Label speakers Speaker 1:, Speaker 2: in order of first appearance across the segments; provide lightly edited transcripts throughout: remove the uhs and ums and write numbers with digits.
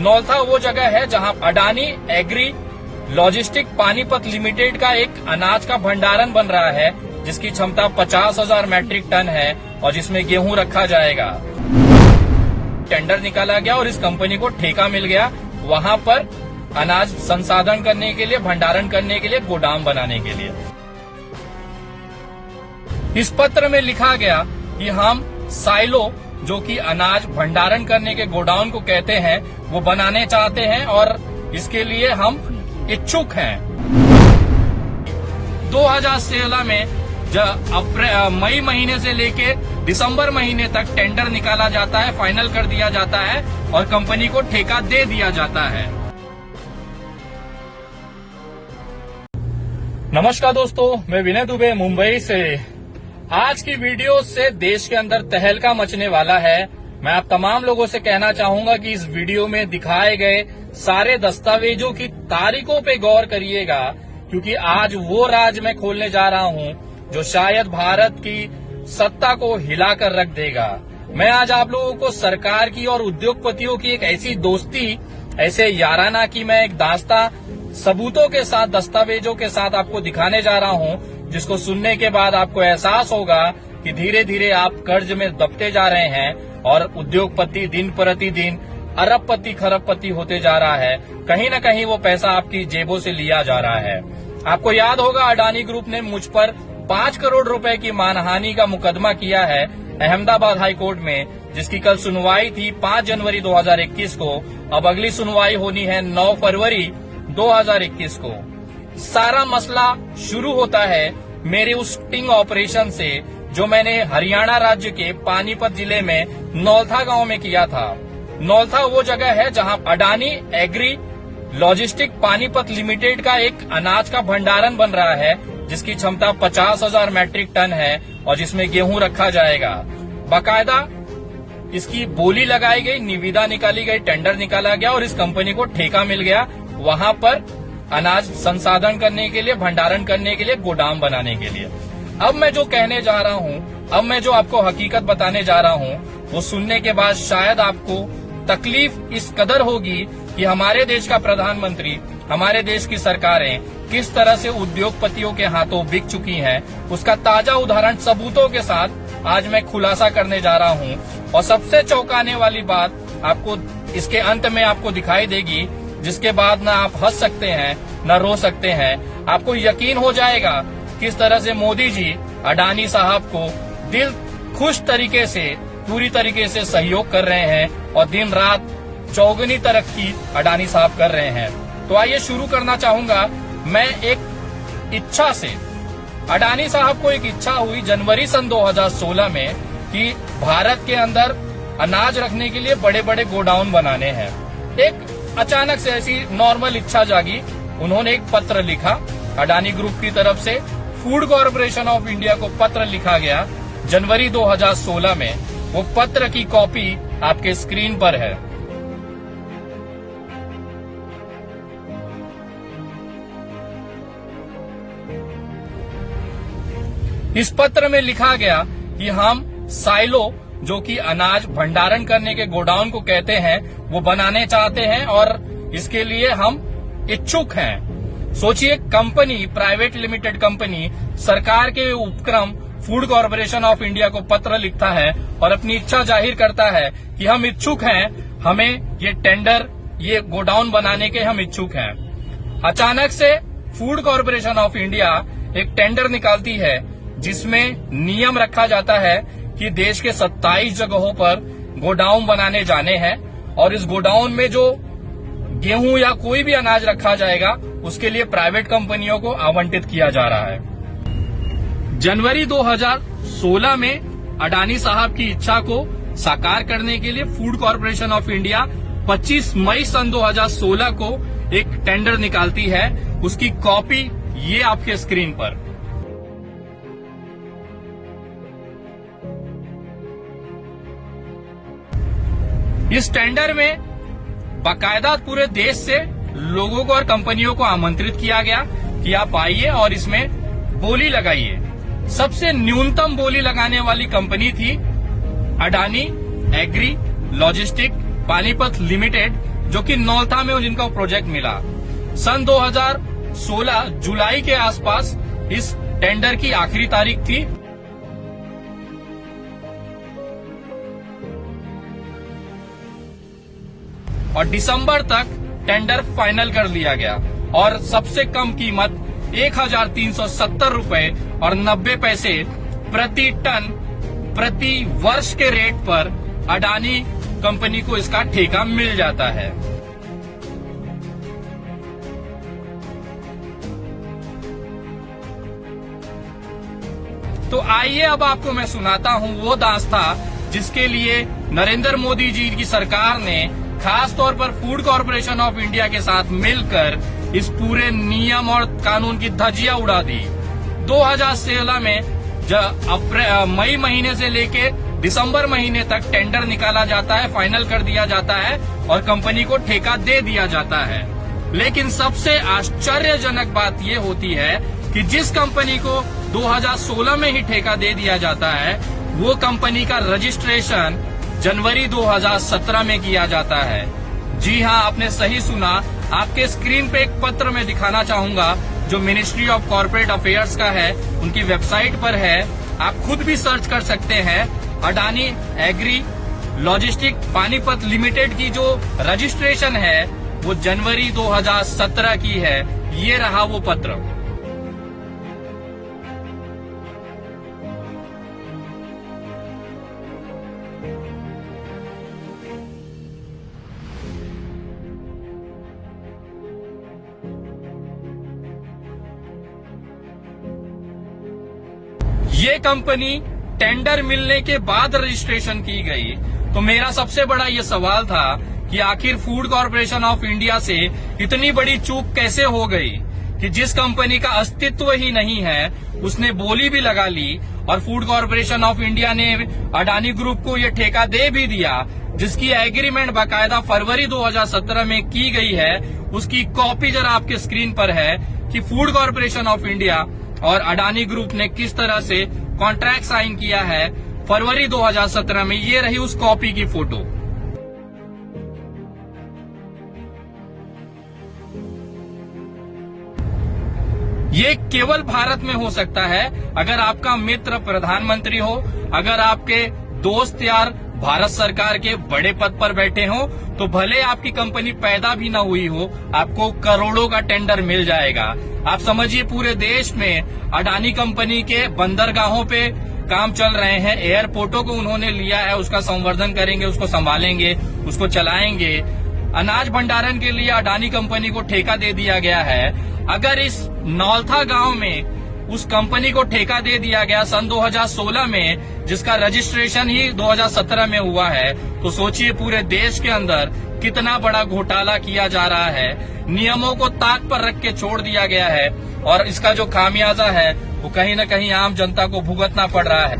Speaker 1: नौलथा वो जगह है जहां Adani agri logistic Panipat limited का एक अनाज का भंडारण बन रहा है, जिसकी क्षमता 50,000 मैट्रिक टन है और जिसमें गेहूं रखा जाएगा। टेंडर निकाला गया और इस कंपनी को ठेका मिल गया वहां पर अनाज संसाधन करने के लिए, भंडारण करने के लिए, गोदाम बनाने के लिए। इस पत्र में लिखा गया कि हम साइलो, जो कि अनाज भंडारण करने के गोडाउन को कहते हैं, वो बनाने चाहते हैं और इसके लिए हम इच्छुक हैं। 2016 में मई महीने से लेके दिसंबर महीने तक टेंडर निकाला जाता है, फाइनल कर दिया जाता है और कंपनी को ठेका दे दिया जाता है। नमस्कार दोस्तों, मैं विनय दुबे मुंबई से। आज की वीडियो से देश के अंदर तहलका मचने वाला है। मैं आप तमाम लोगों से कहना चाहूंगा कि इस वीडियो में दिखाए गए सारे दस्तावेजों की तारीखों पे गौर करिएगा, क्योंकि आज वो राज मैं खोलने जा रहा हूं जो शायद भारत की सत्ता को हिलाकर रख देगा। मैं आज आप लोगों को सरकार की और उद्योगपतियों की एक ऐसी दोस्ती, ऐसे याराना की मैं एक दास्तां सबूतों के साथ, दस्तावेजों के साथ आपको दिखाने जा रहा हूं, जिसको सुनने के बाद आपको एहसास होगा कि धीरे धीरे आप कर्ज में दबते जा रहे हैं और उद्योगपति दिन प्रतिदिन अरबपति खरबपति होते जा रहा है। कहीं न कहीं वो पैसा आपकी जेबों से लिया जा रहा है। आपको याद होगा अडानी ग्रुप ने मुझ पर 5 करोड़ रुपए की मानहानि का मुकदमा किया है अहमदाबाद हाई कोर्ट में, जिसकी कल सुनवाई थी 5 जनवरी 2021 को। अब अगली सुनवाई होनी है 9 फरवरी 2021 को। सारा मसला शुरू होता है मेरे उस स्टिंग ऑपरेशन से जो मैंने हरियाणा राज्य के पानीपत जिले में नौलथा गांव में किया था। नौलथा वो जगह है जहां Adani agri logistic Panipat limited का एक अनाज का भंडारण बन रहा है, जिसकी क्षमता 50,000 मैट्रिक टन है और जिसमें गेहूं रखा जाएगा। बाकायदा इसकी बोली लगाई गई, निविदा निकाली गई, टेंडर निकाला गया और इस कंपनी को ठेका मिल गया वहां पर अनाज संसाधन करने के लिए, भंडारण करने के लिए, गोदाम बनाने के लिए। अब मैं जो कहने जा रहा हूं, अब मैं जो आपको हकीकत बताने जा रहा हूं, वो सुनने के बाद शायद आपको तकलीफ इस कदर होगी कि हमारे देश का प्रधानमंत्री, हमारे देश की सरकारें किस तरह से उद्योगपतियों के हाथों बिक चुकी हैं। उसका ताजा उदाहरण सबूतों के साथ आज मैं खुलासा करने जा रहा हूं। और सबसे चौंकाने वाली बात आपको इसके अंत में आपको दिखाई देगी, जिसके बाद ना आप हंस सकते हैं न रो सकते हैं। आपको यकीन हो जाएगा किस तरह से मोदी जी अडानी साहब को दिल खुश तरीके से, पूरी तरीके से सहयोग कर रहे हैं और दिन रात चौगुनी तरक्की अडानी साहब कर रहे हैं। तो आइए शुरू करना चाहूंगा मैं एक इच्छा से। अडानी साहब को एक इच्छा हुई जनवरी सन 2016 में कि भारत के अंदर अनाज रखने के लिए बड़े बड़े गोडाउन बनाने हैं। एक अचानक से ऐसी नॉर्मल इच्छा जागी। उन्होंने एक पत्र लिखा अडानी ग्रुप की तरफ से, फूड कॉर्पोरेशन ऑफ इंडिया को पत्र लिखा गया जनवरी 2016 में। वो पत्र की कॉपी आपके स्क्रीन पर है। इस पत्र में लिखा गया कि हम साइलो, जो कि अनाज भंडारण करने के गोडाउन को कहते हैं, वो बनाने चाहते हैं और इसके लिए हम इच्छुक हैं। सोचिए, कंपनी, प्राइवेट लिमिटेड कंपनी सरकार के उपक्रम फूड कॉर्पोरेशन ऑफ इंडिया को पत्र लिखता है और अपनी इच्छा जाहिर करता है कि हम इच्छुक हैं, हमें ये टेंडर, ये गोडाउन बनाने के हम इच्छुक हैं। अचानक से फूड कॉर्पोरेशन ऑफ इंडिया एक टेंडर निकालती है जिसमें नियम रखा जाता है कि देश के 27 जगहों पर गोडाउन बनाने जाने हैं और इस गोडाउन में जो गेहूं या कोई भी अनाज रखा जाएगा उसके लिए प्राइवेट कंपनियों को आवंटित किया जा रहा है। जनवरी 2016 में अडानी साहब की इच्छा को साकार करने के लिए फूड कॉर्पोरेशन ऑफ इंडिया 25 मई सन 2016 को एक टेंडर निकालती है। उसकी कॉपी ये आपके स्क्रीन पर। इस टेंडर में बाकायदा पूरे देश से लोगों को और कंपनियों को आमंत्रित किया गया कि आप आइए और इसमें बोली लगाइए। सबसे न्यूनतम बोली लगाने वाली कंपनी थी Adani agri logistic Panipat limited, जो कि नौलथा में जिनका प्रोजेक्ट मिला। सन 2016 जुलाई के आसपास इस टेंडर की आखिरी तारीख थी। और दिसंबर तक टेंडर फाइनल कर लिया गया और सबसे कम कीमत 1370 रुपए और 90 पैसे प्रति टन प्रति वर्ष के रेट पर अडानी कंपनी को इसका ठेका मिल जाता है। तो आइए अब आपको मैं सुनाता हूं वो दास्तां जिसके लिए नरेंद्र मोदी जी की सरकार ने खास तौर पर फूड कॉर्पोरेशन ऑफ इंडिया के साथ मिलकर इस पूरे नियम और कानून की धज्जियां उड़ा दी। 2016 में मई महीने से लेके दिसंबर महीने तक टेंडर निकाला जाता है, फाइनल कर दिया जाता है और कंपनी को ठेका दे दिया जाता है। लेकिन सबसे आश्चर्यजनक बात ये होती है कि जिस कंपनी को 2016 में ही ठेका दे दिया जाता है वो कंपनी का रजिस्ट्रेशन जनवरी 2017 में किया जाता है। जी हां, आपने सही सुना। आपके स्क्रीन पे एक पत्र मैं दिखाना चाहूंगा जो मिनिस्ट्री ऑफ कॉर्पोरेट अफेयर्स का है, उनकी वेबसाइट पर है। आप खुद भी सर्च कर सकते हैं। Adani agri logistic Panipat limited की जो रजिस्ट्रेशन है वो जनवरी 2017 की है। ये रहा वो पत्र। ये कंपनी टेंडर मिलने के बाद रजिस्ट्रेशन की गई। तो मेरा सबसे बड़ा ये सवाल था कि आखिर फूड कॉर्पोरेशन ऑफ इंडिया से इतनी बड़ी चूक कैसे हो गई कि जिस कंपनी का अस्तित्व ही नहीं है उसने बोली भी लगा ली और फूड कॉर्पोरेशन ऑफ इंडिया ने अडानी ग्रुप को ये ठेका दे भी दिया, जिसकी एग्रीमेंट बाकायदा फरवरी 2017 में की गई है। उसकी कॉपी जरा आपके स्क्रीन पर है कि फूड कॉर्पोरेशन ऑफ इंडिया और अडानी ग्रुप ने किस तरह से कॉन्ट्रैक्ट साइन किया है फरवरी 2017 में। ये रही उस कॉपी की फोटो। ये केवल भारत में हो सकता है अगर आपका मित्र प्रधानमंत्री हो, अगर आपके दोस्त यार भारत सरकार के बड़े पद पर बैठे हो, तो भले आपकी कंपनी पैदा भी ना हुई हो, आपको करोड़ों का टेंडर मिल जाएगा। आप समझिए पूरे देश में अडानी कंपनी के बंदरगाहों पे काम चल रहे हैं, एयरपोर्टों को उन्होंने लिया है, उसका संवर्धन करेंगे, उसको संभालेंगे, उसको चलाएंगे। अनाज भंडारण के लिए अडानी कंपनी को ठेका दे दिया गया है। अगर इस नौलथा गांव में उस कंपनी को ठेका दे दिया गया सन 2016 में, जिसका रजिस्ट्रेशन ही 2017 में हुआ है, तो सोचिए पूरे देश के अंदर कितना बड़ा घोटाला किया जा रहा है। नियमों को ताक पर रख के छोड़ दिया गया है और इसका जो खामियाजा है वो कहीं न कहीं आम जनता को भुगतना पड़ रहा है।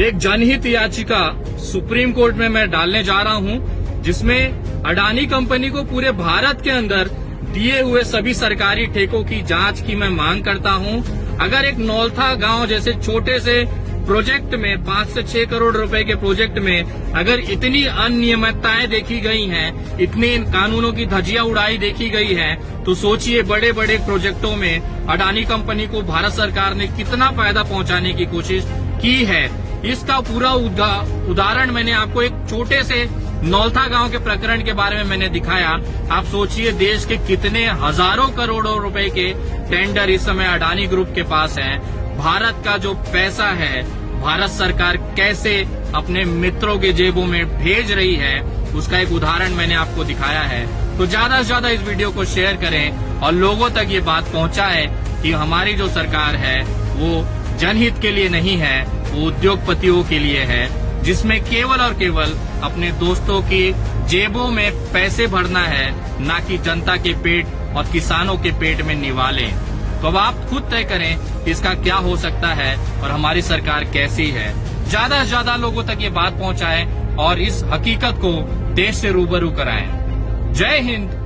Speaker 1: एक जनहित याचिका सुप्रीम कोर्ट में मैं डालने जा रहा हूं, जिसमें अडानी कंपनी को पूरे भारत के अंदर दिए हुए सभी सरकारी ठेकों की जांच की मैं मांग करता हूं। अगर एक नौलथा गांव जैसे छोटे से प्रोजेक्ट में 5 से 6 करोड़ रुपए के प्रोजेक्ट में अगर इतनी अनियमितताएं देखी गई हैं, इतने कानूनों की धज्जियां उड़ाई देखी गई है, तो सोचिए बड़े बड़े प्रोजेक्टों में अडानी कंपनी को भारत सरकार ने कितना फायदा पहुंचाने की कोशिश की है। इसका पूरा उदाहरण मैंने आपको एक छोटे से नौलथा गांव के प्रकरण के बारे में मैंने दिखाया। आप सोचिए देश के कितने हजारों करोड़ों रुपए के टेंडर इस समय अडानी ग्रुप के पास हैं। भारत का जो पैसा है भारत सरकार कैसे अपने मित्रों के जेबों में भेज रही है, उसका एक उदाहरण मैंने आपको दिखाया है। तो ज्यादा से ज्यादा इस वीडियो को शेयर करें और लोगों तक ये बात पहुंचाएं कि हमारी जो सरकार है वो जनहित के लिए नहीं है, वो उद्योगपतियों के लिए है, जिसमें केवल और केवल अपने दोस्तों की जेबों में पैसे भरना है, ना कि जनता के पेट और किसानों के पेट में निवाले। तो अब आप खुद तय करें इसका क्या हो सकता है और हमारी सरकार कैसी है। ज्यादा से ज्यादा लोगों तक ये बात पहुंचाएं और इस हकीकत को देश से रूबरू कराएं। जय हिंद।